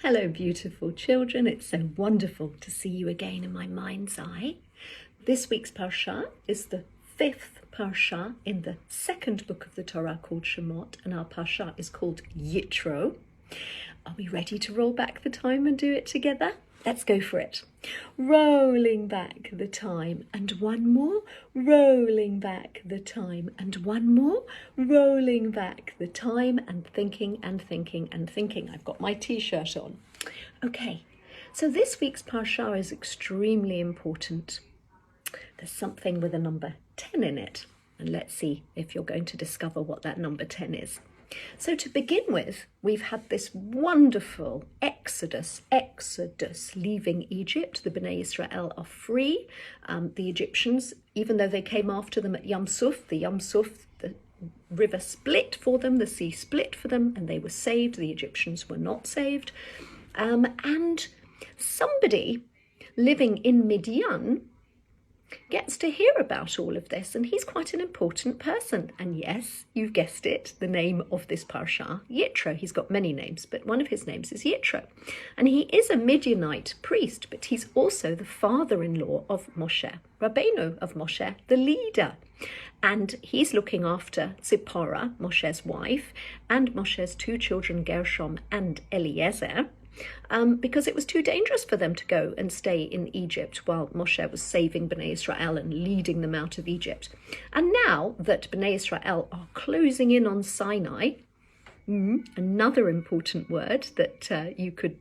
Hello, beautiful children. It's so wonderful to see you again in my mind's eye. This week's Parsha is the fifth Parsha in the second book of the Torah called Shemot, and our Parsha is called Yitro. Are we ready to roll back the time and do it together? Let's go for it. Rolling back the time and one more, rolling back the time and one more, rolling back the time and thinking and thinking and thinking. I've got my t-shirt on. Okay, so this week's Parsha is extremely important. There's something with a number 10 in it, and let's see if you're going to discover what that number 10 is. So to begin with, we've had this wonderful exodus, leaving Egypt. The Bnei Israel are free. The Egyptians, even though they came after them at Yam Suf, the river split for them, the sea split for them, and they were saved. The Egyptians were not saved. And somebody living in Midian gets to hear about all of this, and he's quite an important person. And yes, you've guessed it, the name of this Parsha, Yitro. He's got many names, but one of his names is Yitro. And he is a Midianite priest, but he's also the father-in-law of Moshe, Rabbeinu of Moshe, the leader. And he's looking after Zipporah, Moshe's wife, and Moshe's two children, Gershom and Eliezer, because it was too dangerous for them to go and stay in Egypt while Moshe was saving Bnei Israel and leading them out of Egypt. And now that Bnei Israel are closing in on Sinai, another important word that you could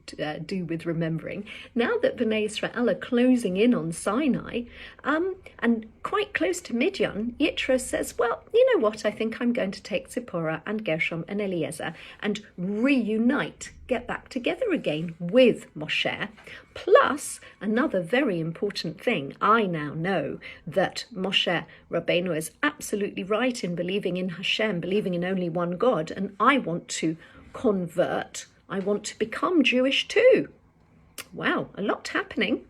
do with remembering, now that Bnei Israel are closing in on Sinai and quite close to Midian, Yitro says, well, you know what, I think I'm going to take Zipporah and Gershom and Eliezer and reunite, get back together again with Moshe. Plus, another very important thing, I now know that Moshe Rabbeinu is absolutely right in believing in Hashem, believing in only one God, and I want to convert, I want to become Jewish too. Wow, a lot happening.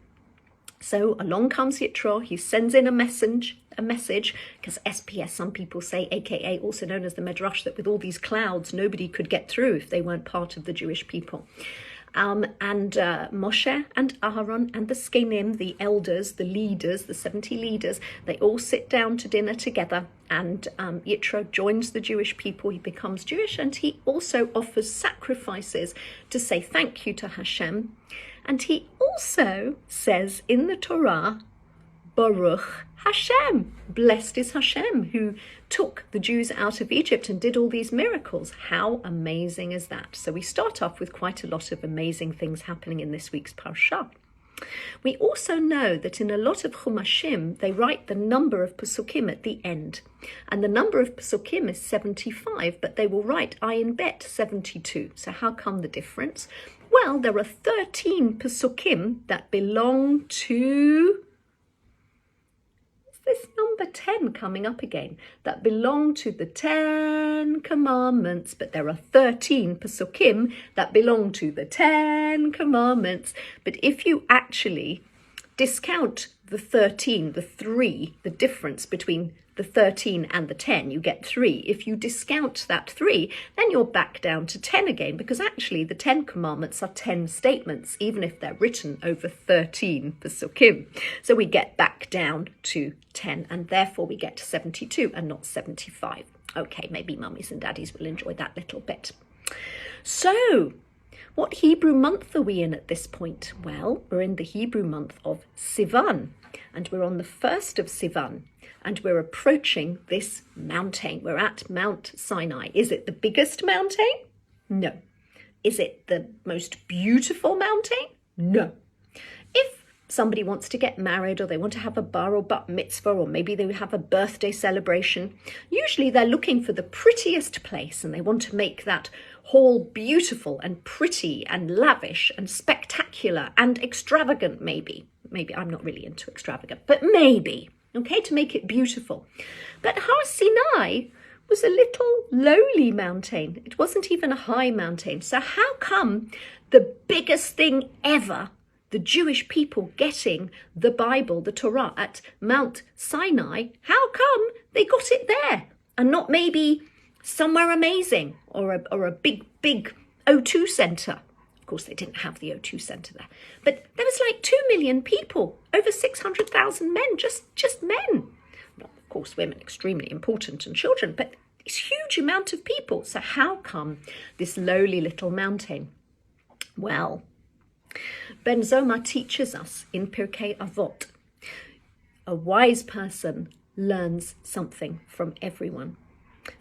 So along comes Yitro, he sends in a message, because SPS, some people say, aka also known as the Medrash, that with all these clouds, nobody could get through if they weren't part of the Jewish people. And Moshe and Aharon and the Skenim, the elders, the leaders, the 70 leaders, they all sit down to dinner together, and Yitro joins the Jewish people. He becomes Jewish, and he also offers sacrifices to say thank you to Hashem. And he also says in the Torah, Baruch Hashem, blessed is Hashem, who took the Jews out of Egypt and did all these miracles. How amazing is that? So we start off with quite a lot of amazing things happening in this week's Parsha. We also know that in a lot of Chumashim, they write the number of Pesukim at the end. And the number of Pesukim is 75, but they will write Ayin Bet 72. So how come the difference? Well, there are 13 Pesukim that belong to... this number 10 coming up again, that belong to the 10 commandments, but there are 13 Pesukim that belong to the 10 commandments. But if you actually discount the 13, the difference between the 13 and the 10, you get 3. If you discount that 3, then you're back down to 10 again, because actually the 10 commandments are 10 statements, even if they're written over 13 Pesukim. So we get back down to 10, and therefore we get to 72 and not 75. Okay, maybe mummies and daddies will enjoy that little bit. So, what Hebrew month are we in at this point? Well, we're in the Hebrew month of Sivan, and we're on the 1st of Sivan. And we're approaching this mountain. We're at Mount Sinai. Is it the biggest mountain? No. Is it the most beautiful mountain? No. If somebody wants to get married, or they want to have a bar or bat mitzvah, or maybe they have a birthday celebration, usually they're looking for the prettiest place, and they want to make that hall beautiful and pretty and lavish and spectacular and extravagant, maybe. Maybe I'm not really into extravagant, but maybe. Okay, to make it beautiful. But Har Sinai was a little lowly mountain. It wasn't even a high mountain. So how come the biggest thing ever, the Jewish people getting the Bible, the Torah, at Mount Sinai, how come they got it there and not maybe somewhere amazing or a big O2 centre? Of course, they didn't have the O2 centre there. But there was like 2 million people, over 600,000 men, just men. Well, of course, women extremely important and children, but this huge amount of people. So how come this lowly little mountain? Well, Ben Zoma teaches us in Pirkei Avot, a wise person learns something from everyone.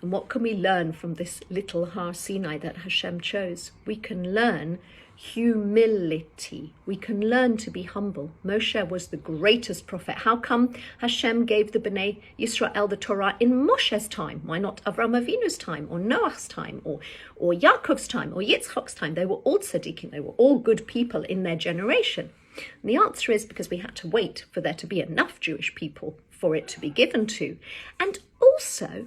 And what can we learn from this little Har Sinai that Hashem chose? We can learn humility. We can learn to be humble. Moshe was the greatest prophet. How come Hashem gave the Bnei Yisrael the Torah in Moshe's time? Why not Avram Avinu's time, or Noah's time, or Yaakov's time, or Yitzchak's time? They were all tzaddikim. They were all good people in their generation. And the answer is because we had to wait for there to be enough Jewish people for it to be given to. And also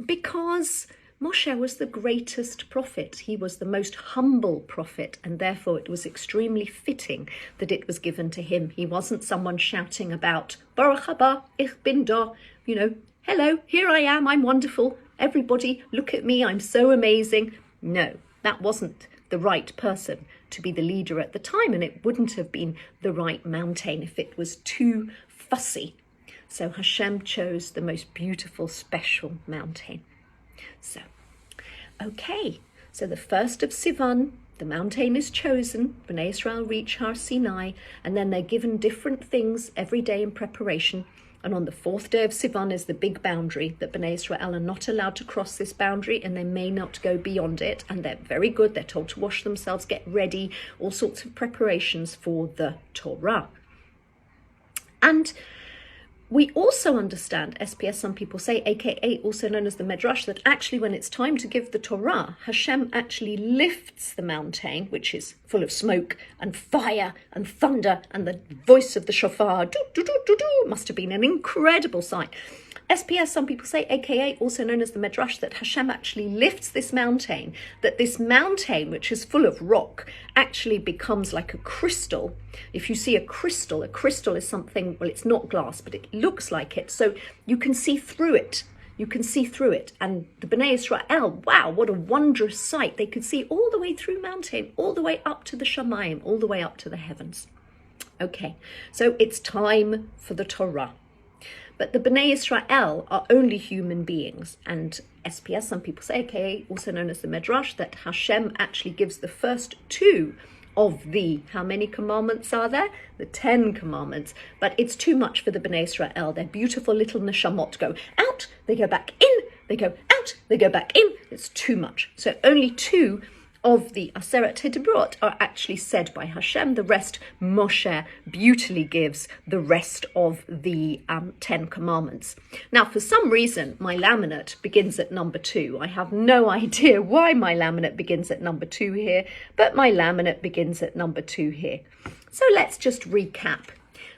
because Moshe was the greatest prophet. He was the most humble prophet, and therefore it was extremely fitting that it was given to him. He wasn't someone shouting about, Baruch haba, ich bin da, hello, here I am, I'm wonderful, everybody look at me, I'm so amazing. No, that wasn't the right person to be the leader at the time, and it wouldn't have been the right mountain if it was too fussy. So Hashem chose the most beautiful, special mountain. So, okay, so the 1st of Sivan, the mountain is chosen, Bnei Israel reach Har Sinai, and then they're given different things every day in preparation. And on the 4th day of Sivan is the big boundary that Bnei Israel are not allowed to cross this boundary, and they may not go beyond it. And they're very good. They're told to wash themselves, get ready, all sorts of preparations for the Torah. And we also understand, SPS some people say, aka also known as the Medrash, that actually when it's time to give the Torah, Hashem actually lifts the mountain, which is full of smoke and fire and thunder and the voice of the shofar. Do, do, do, do, do. It must have been an incredible sight. SPS some people say, aka also known as the Medrash, that Hashem actually lifts this mountain, that this mountain, which is full of rock, actually becomes like a crystal. If you see a crystal is something, well, it's not glass, but it looks like it. So you can see through it. You can see through it. And the Bnei Israel, wow, what a wondrous sight. They could see all the way through mountain, all the way up to the Shamayim, all the way up to the heavens. Okay, so it's time for the Torah. But the Bnei Israel are only human beings. And SPS, some people say, aka also known as the Medrash, that Hashem actually gives the first 2 of the, how many commandments are there? The 10 commandments. But it's too much for the Bnei Israel. Their beautiful little neshamot go out, they go back in, they go out, they go back in. It's too much. So only 2 of the Aseret HaDibrot are actually said by Hashem. The rest, Moshe beautifully gives the rest of the 10 commandments. Now, for some reason, my laminate begins at number 2. I have no idea why my laminate begins at number 2 here, but my laminate begins at number 2 here. So let's just recap.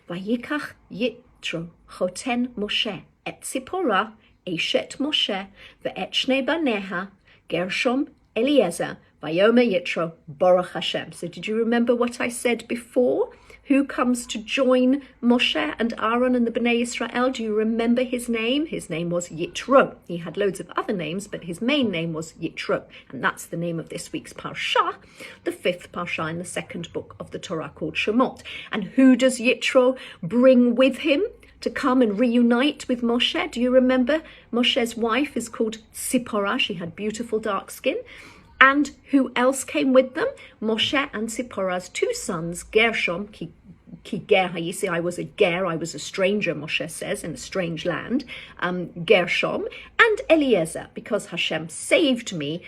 Vayikach Yitro choten Moshe et Tzipora eshet Moshe ve'et shnei baneha Gershom Eliezer Vayomer Yitro, Baruch Hashem. So did you remember what I said before? Who comes to join Moshe and Aaron and the Bnei Israel? Do you remember his name? His name was Yitro. He had loads of other names, but his main name was Yitro. And that's the name of this week's Parsha, the 5th Parsha in the 2nd book of the Torah called Shemot. And who does Yitro bring with him to come and reunite with Moshe? Do you remember? Moshe's wife is called Tzipora. She had beautiful dark skin. And who else came with them? Moshe and Tzipporah's 2 sons, Gershom, ki ger hayisi, I was a ger, I was a stranger, Moshe says, in a strange land, Gershom, and Eliezer, because Hashem saved me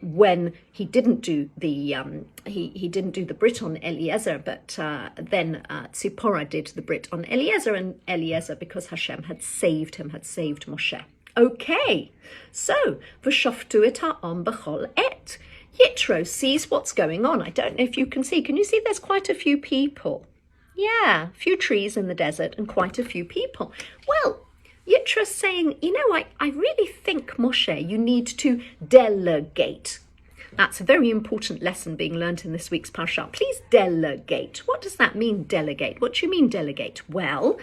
when he didn't do the he didn't do the Brit on Eliezer, but then Tzipporah did the Brit on Eliezer, and Eliezer, because Hashem had saved him, had saved Moshe. Okay, so v'shoftu et ha'am b'chol et. Yitro sees what's going on. I don't know if you can see. Can you see there's quite a few people? Yeah, a few trees in the desert and quite a few people. Well, Yitro's saying, I really think, Moshe, you need to delegate. That's a very important lesson being learnt in this week's Parsha. Please delegate. What does that mean, delegate? What do you mean, delegate? Well,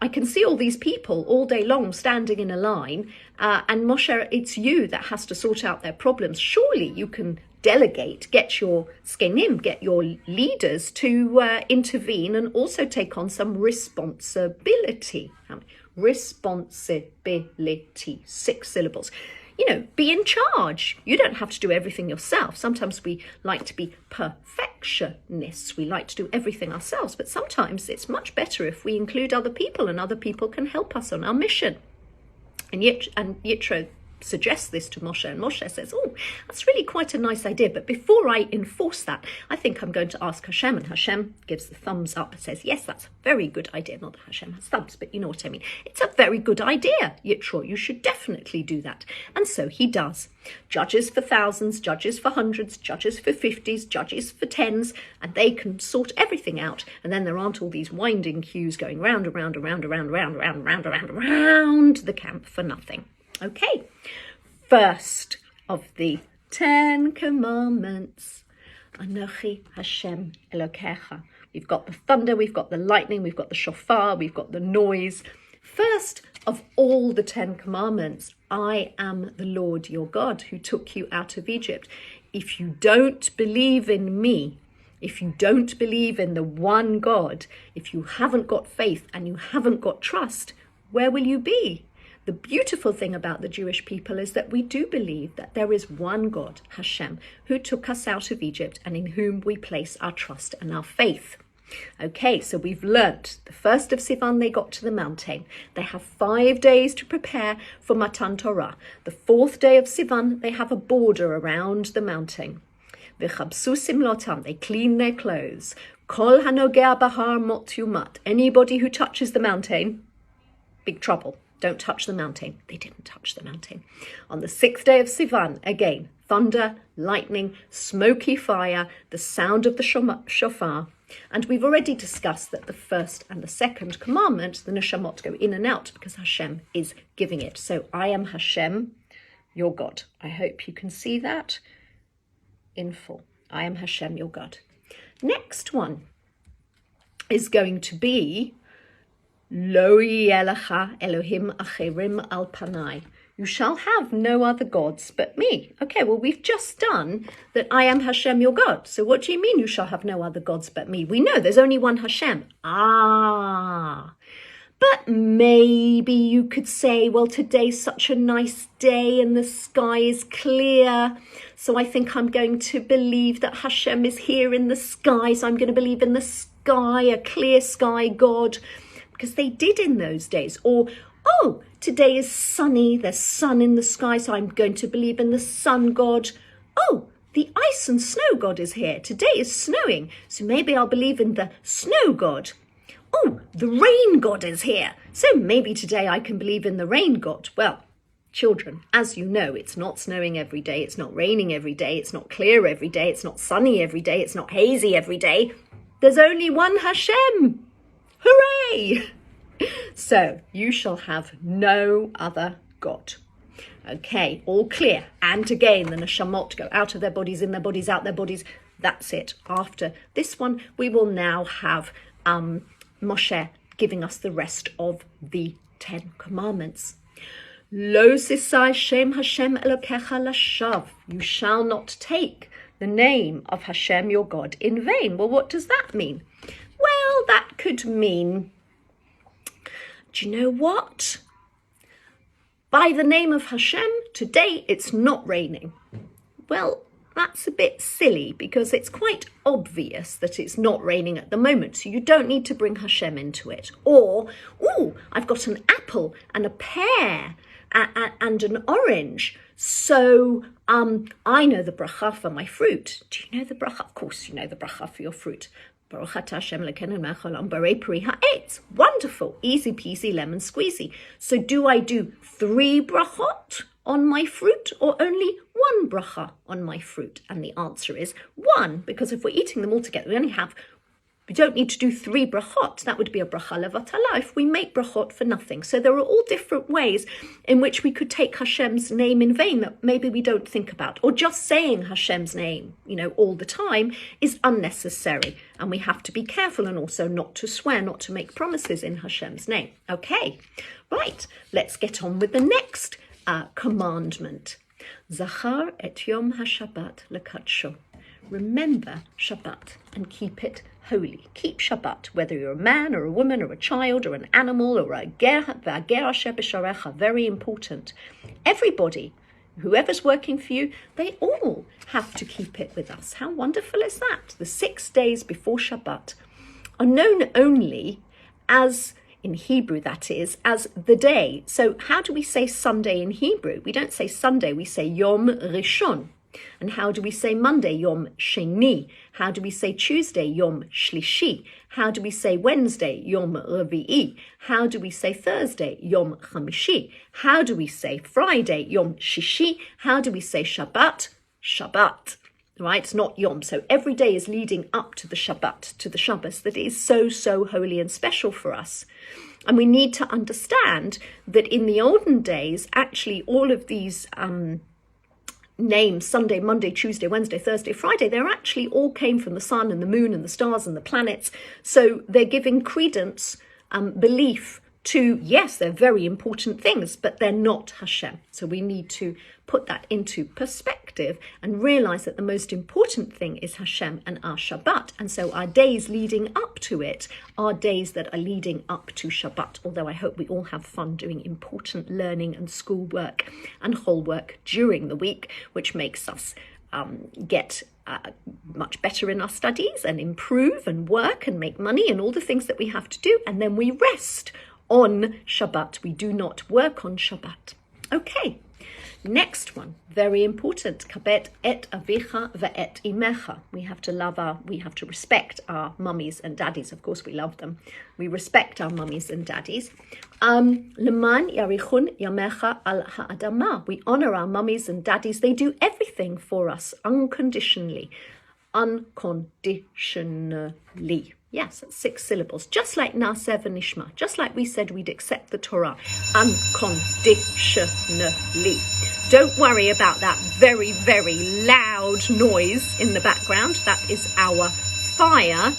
I can see all these people all day long standing in a line, and Moshe, it's you that has to sort out their problems. Surely you can delegate, get your skenim, get your leaders to intervene and also take on some responsibility. Responsibility, 6 syllables. You know, be in charge. You don't have to do everything yourself. Sometimes we like to be perfectionists. We like to do everything ourselves, but sometimes it's much better if we include other people and other people can help us on our mission. And Yitro suggests this to Moshe, and Moshe says, oh, that's really quite a nice idea, but before I enforce that, I think I'm going to ask Hashem, and Hashem gives the thumbs up and says, yes, that's a very good idea. Not that Hashem has thumbs, but you know what I mean. It's a very good idea, Yitro. You should definitely do that. And so he does. Judges for thousands, judges for hundreds, judges for 50s, judges for 10s, and they can sort everything out. And then there aren't all these winding queues going round and round and round and round and round and round and round and round and round the camp for nothing. Okay, first of the 10 commandments. Anochi Hashem Elokecha. We've got the thunder, we've got the lightning, we've got the shofar, we've got the noise. First of all the 10 commandments, I am the Lord your God who took you out of Egypt. If you don't believe in me, if you don't believe in the one God, if you haven't got faith and you haven't got trust, where will you be? The beautiful thing about the Jewish people is that we do believe that there is one God, Hashem, who took us out of Egypt and in whom we place our trust and our faith. Okay, so we've learnt the 1st of Sivan they got to the mountain. They have 5 days to prepare for Matan Torah. The 4th day of Sivan, they have a border around the mountain. V'chabsu simlotam, they clean their clothes. Kol hanogea bahar mot yumat. Anybody who touches the mountain, big trouble. Don't touch the mountain. They didn't touch the mountain. On the 6th day of Sivan, again, thunder, lightning, smoky fire, the sound of the shofar. And we've already discussed that the 1st and the 2nd commandment, the neshamot, go in and out because Hashem is giving it. So I am Hashem, your God. I hope you can see that in full. I am Hashem, your God. Next one is going to be Lo yelecha Elohim acherim al panai. You shall have no other gods but me. Okay, well, we've just done that I am Hashem, your God. So what do you mean you shall have no other gods but me? We know there's only one Hashem. But maybe you could say, well, today's such a nice day and the sky is clear. So I think I'm going to believe that Hashem is here in the sky. So I'm going to believe in the sky, a clear sky God. Because they did in those days. Or, oh, today is sunny, there's sun in the sky, so I'm going to believe in the sun god. Oh, the ice and snow god is here. Today is snowing, so maybe I'll believe in the snow god. Oh, the rain god is here, so maybe today I can believe in the rain god. Well, children, as you know, it's not snowing every day, it's not raining every day, it's not clear every day, it's not sunny every day, it's not hazy every day. There's only one Hashem. Hooray! So, you shall have no other God. Okay, all clear. And again, the neshamot go out of their bodies, in their bodies, out their bodies. That's it. After this one, we will now have Moshe giving us the rest of the 10 commandments. Lo sisai shem Hashem elokecha lashav. You shall not take the name of Hashem, your God, in vain. Well, what does that mean? Well, that could mean, do you know what? By the name of Hashem, today it's not raining. Well, that's a bit silly because it's quite obvious that it's not raining at the moment. So you don't need to bring Hashem into it. Or, oh, I've got an apple and a pear and an orange. So I know the bracha for my fruit. Do you know the bracha? Of course you know the bracha for your fruit. Wonderful, easy peasy lemon squeezy. So do I do 3 brachot on my fruit or only 1 bracha on my fruit? And the answer is 1, because if we're eating them all together, we don't need to do 3 brachot. That would be a bracha levatala if we make brachot for nothing. So there are all different ways in which we could take Hashem's name in vain that maybe we don't think about. Or just saying Hashem's name, all the time is unnecessary. And we have to be careful and also not to swear, not to make promises in Hashem's name. Okay, right, let's get on with the next commandment. Zachar et Yom HaShabbat lekadsho. Remember Shabbat and keep it holy. Keep Shabbat, whether you're a man or a woman or a child or an animal or a ger asher b'sharecha. Very important. Everybody, whoever's working for you, they all have to keep it with us. How wonderful is that? The 6 days before Shabbat are known only as, in Hebrew that is, as the day. So how do we say Sunday in Hebrew? We don't say Sunday, we say Yom Rishon. And how do we say Monday? Yom Sheni. How do we say Tuesday? Yom Shlishi. How do we say Wednesday? Yom Revi'i. How do we say Thursday? Yom Chamishi. How do we say Friday? Yom Shishi. How do we say Shabbat? Shabbat. Right? It's not Yom. So every day is leading up to the Shabbat, to the Shabbos that is so, so holy and special for us. And we need to understand that in the olden days, actually all of these names, Sunday, Monday, Tuesday, Wednesday, Thursday, Friday, they're actually all came from the sun and the moon and the stars and the planets. So they're giving credence, belief to, yes, they're very important things, but they're not Hashem. So we need to put that into perspective and realize that the most important thing is Hashem and our Shabbat. And so our days leading up to it are days that are leading up to Shabbat. Although I hope we all have fun doing important learning and schoolwork and homework during the week, which makes us get much better in our studies and improve and work and make money and all the things that we have to do. And then we rest on Shabbat. We do not work on Shabbat. Okay, next one, very important. Kabet et avicha ve'et imecha. We have to respect our mummies and daddies. Of course, we love them. We respect our mummies and daddies. Leman yarichun yamecha al ha'adama. We honor our mummies and daddies. They do everything for us unconditionally. Unconditionally. Yes, that's 6 syllables. Just like Naseh v'nishma. Just like we said we'd accept the Torah. Unconditionally. Don't worry about that very, very loud noise in the background. That is our fire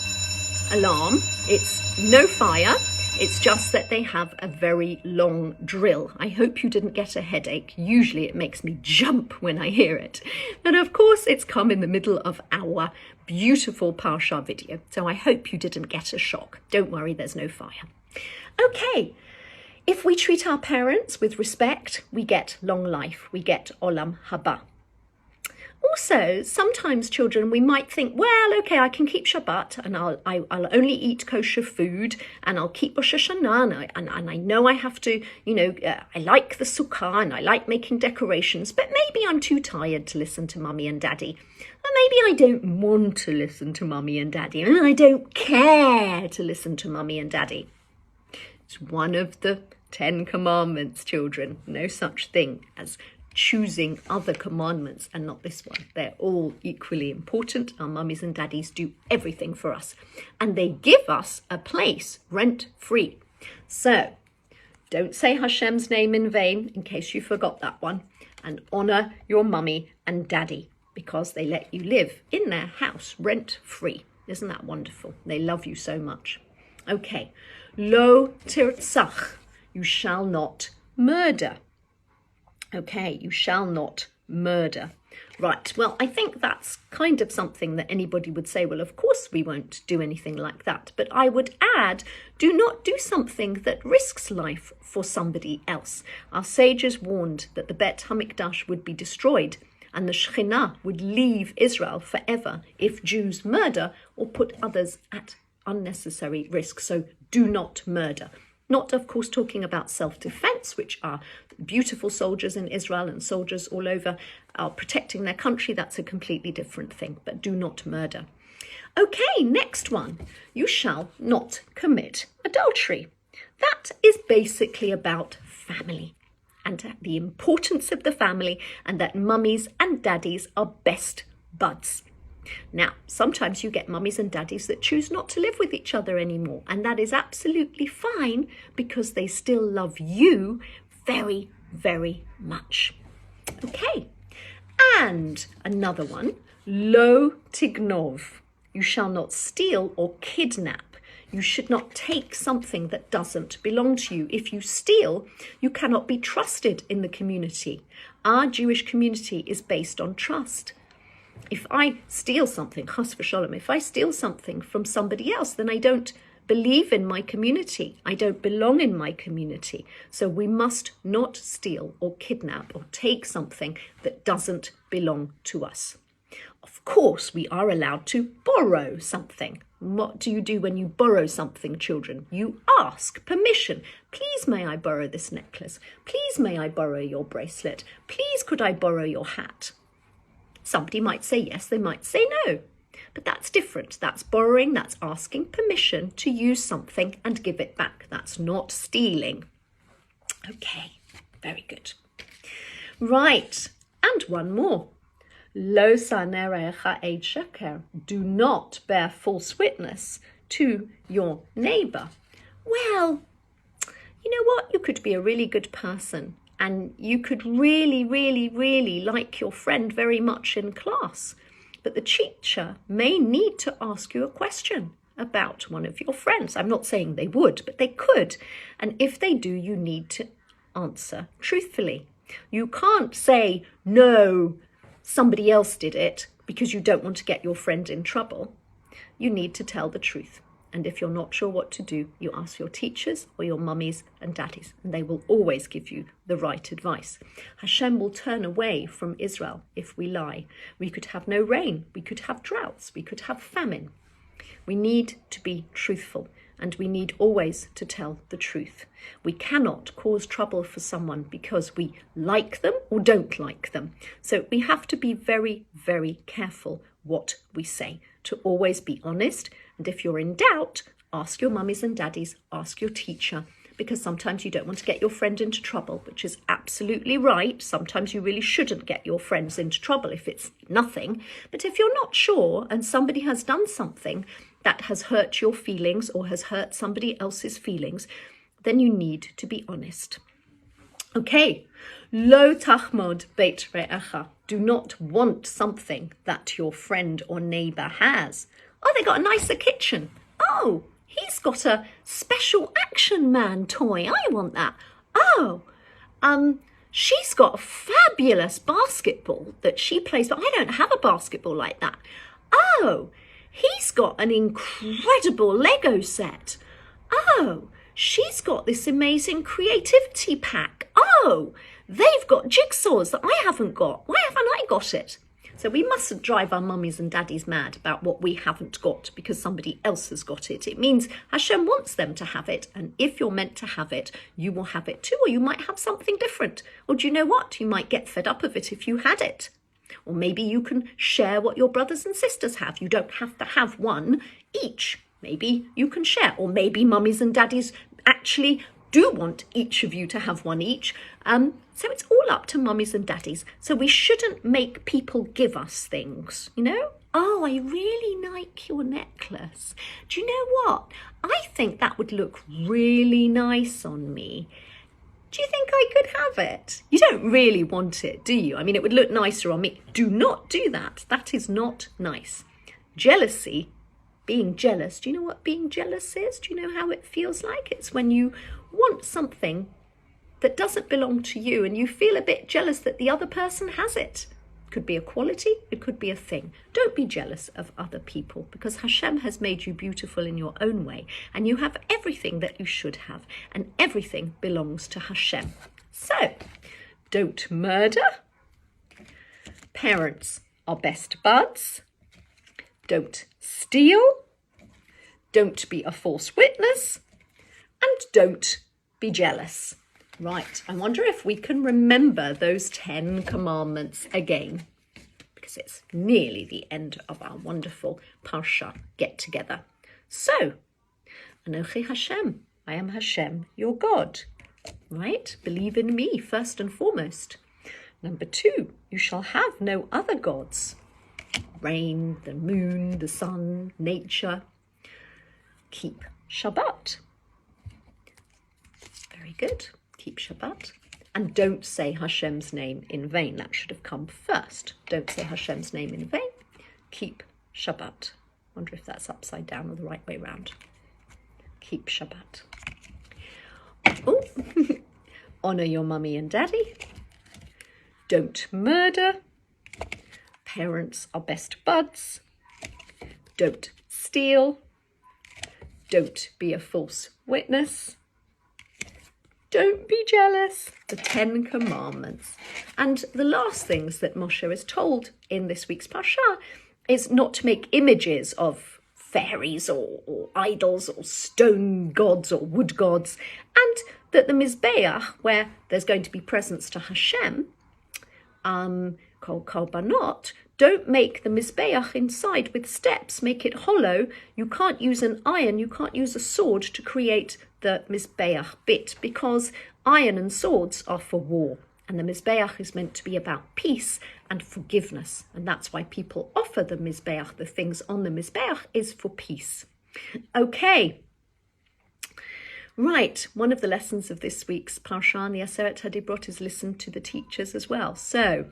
alarm. It's no fire. It's just that they have a very long drill. I hope you didn't get a headache. Usually it makes me jump when I hear it. But of course it's come in the middle of our beautiful Parsha video. So I hope you didn't get a shock. Don't worry, there's no fire. Okay, if we treat our parents with respect, we get long life. We get Olam Haba. Also, sometimes children, we might think, well, okay, I can keep Shabbat and I'll only eat kosher food and I'll keep Rosh Hashanah and I know I have to, I like the sukkah and I like making decorations, but maybe I'm too tired to listen to mummy and daddy. Or maybe I don't want to listen to mummy and daddy and I don't care to listen to mummy and daddy. It's one of the 10 commandments, children. No such thing as choosing other commandments and not this one. They're all equally important. Our mummies and daddies do everything for us and they give us a place rent-free. So don't say Hashem's name in vain, in case you forgot that one, and honor your mummy and daddy because they let you live in their house rent-free. Isn't that wonderful? They love you so much. Okay, lo tirtzach, you shall not murder. Okay, you shall not murder. Right, well, I think that's kind of something that anybody would say, well, of course we won't do anything like that. But I would add, do not do something that risks life for somebody else. Our sages warned that the Bet HaMikdash would be destroyed and the Shekhinah would leave Israel forever if Jews murder or put others at unnecessary risk. So do not murder. Not, of course, talking about self-defense, which are beautiful soldiers in Israel and soldiers all over are protecting their country. That's a completely different thing, but do not murder. Okay, next one. You shall not commit adultery. That is basically about family and the importance of the family and that mummies and daddies are best buds. Now, sometimes you get mummies and daddies that choose not to live with each other anymore, and that is absolutely fine because they still love you very, very much. Okay, and another one, lo tignov. You shall not steal or kidnap. You should not take something that doesn't belong to you. If you steal, you cannot be trusted in the community. Our Jewish community is based on trust. If I steal something, chas v'sholom, if I steal something from somebody else, then I don't believe in my community. I don't belong in my community. So we must not steal or kidnap or take something that doesn't belong to us. Of course, we are allowed to borrow something. What do you do when you borrow something, children? You ask permission. Please, may I borrow this necklace? Please, may I borrow your bracelet? Please, could I borrow your hat? Somebody might say yes, they might say no. But that's different. That's borrowing, that's asking permission to use something and give it back. That's not stealing. Okay, very good. Right, and one more. Lo sanerecha eid sheker. Do not bear false witness to your neighbour. Well, you know what? You could be a really good person and you could really, really, really like your friend very much in class. But the teacher may need to ask you a question about one of your friends. I'm not saying they would, but they could. And if they do, you need to answer truthfully. You can't say, no, somebody else did it, because you don't want to get your friend in trouble. You need to tell the truth. And if you're not sure what to do, you ask your teachers or your mummies and daddies, and they will always give you the right advice. Hashem will turn away from Israel if we lie. We could have no rain, we could have droughts, we could have famine. We need to be truthful, and we need always to tell the truth. We cannot cause trouble for someone because we like them or don't like them. So we have to be very, very careful what we say, to always be honest. And if you're in doubt, ask your mummies and daddies, ask your teacher, because sometimes you don't want to get your friend into trouble, which is absolutely right. Sometimes you really shouldn't get your friends into trouble if it's nothing. But if you're not sure and somebody has done something that has hurt your feelings or has hurt somebody else's feelings, then you need to be honest. Okay, lo tachmod beit re'echa. Do not want something that your friend or neighbour has. Oh, they got a nicer kitchen. Oh, he's got a special Action Man toy. I want that. Oh, she's got a fabulous basketball that she plays, but I don't have a basketball like that. Oh, he's got an incredible Lego set. Oh, she's got this amazing creativity pack. Oh, they've got jigsaws that I haven't got. Why haven't I got it? So we mustn't drive our mummies and daddies mad about what we haven't got because somebody else has got it. It means Hashem wants them to have it. And if you're meant to have it, you will have it too. Or you might have something different. Or do you know what? You might get fed up of it if you had it. Or maybe you can share what your brothers and sisters have. You don't have to have one each. Maybe you can share. Or maybe mummies and daddies actually do want each of you to have one each. So it's all up to mummies and daddies. So we shouldn't make people give us things, you know? Oh, I really like your necklace. Do you know what? I think that would look really nice on me. Do you think I could have it? You don't really want it, do you? I mean, it would look nicer on me. Do not do that. That is not nice. Jealousy, being jealous. Do you know what being jealous is? Do you know how it feels like? It's when you want something that doesn't belong to you and you feel a bit jealous that the other person has it. It could be a quality, it could be a thing. Don't be jealous of other people because Hashem has made you beautiful in your own way and you have everything that you should have and everything belongs to Hashem. So, don't murder. Parents are best buds. Don't steal. Don't be a false witness. And don't be jealous. Right, I wonder if we can remember those 10 commandments again, because it's nearly the end of our wonderful Parsha get-together. So, Anochi Hashem, I am Hashem, your God. Right, believe in me first and foremost. Number 2, you shall have no other gods. Rain, the moon, the sun, nature. Keep Shabbat. Very good. Keep Shabbat. And don't say Hashem's name in vain. That should have come first. Don't say Hashem's name in vain. Keep Shabbat. Wonder if that's upside down or the right way round. Keep Shabbat. Oh, honor your mummy and daddy. Don't murder. Parents are best buds. Don't steal. Don't be a false witness. Don't be jealous. The 10 Commandments. And the last things that Moshe is told in this week's Parsha is not to make images of fairies or idols or stone gods or wood gods, and that the Mizbeach, where there's going to be presents to Hashem, called Korbanot, don't make the Mizbeach inside with steps, make it hollow. You can't use an iron, you can't use a sword to create the Mizbeach bit, because iron and swords are for war. And the Mizbeach is meant to be about peace and forgiveness. And that's why people offer the Mizbeach, the things on the Mizbeach, is for peace. Okay. Right, one of the lessons of this week's Parsha, the Aseret HaDibrot, is listen to the teachers as well. So,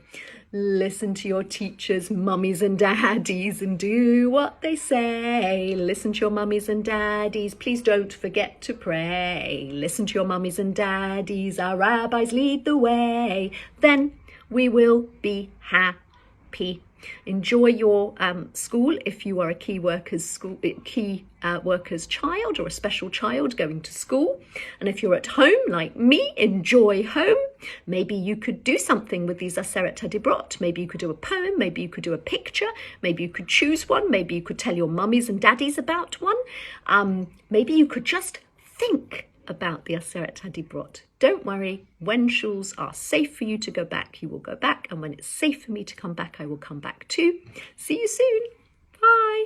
listen to your teachers, mummies and daddies, and do what they say. Listen to your mummies and daddies. Please don't forget to pray. Listen to your mummies and daddies. Our rabbis lead the way. Then we will be happy. Enjoy your school if you are a key worker's child or a special child going to school. And if you're at home like me, enjoy home. Maybe you could do something with these Aseret HaDibrot. Maybe you could do a poem. Maybe you could do a picture. Maybe you could choose one. Maybe you could tell your mummies and daddies about one. Maybe you could just think about the Aseret HaDibrot. Don't worry, when shuls are safe for you to go back, you will go back. And when it's safe for me to come back, I will come back too. See you soon. Bye.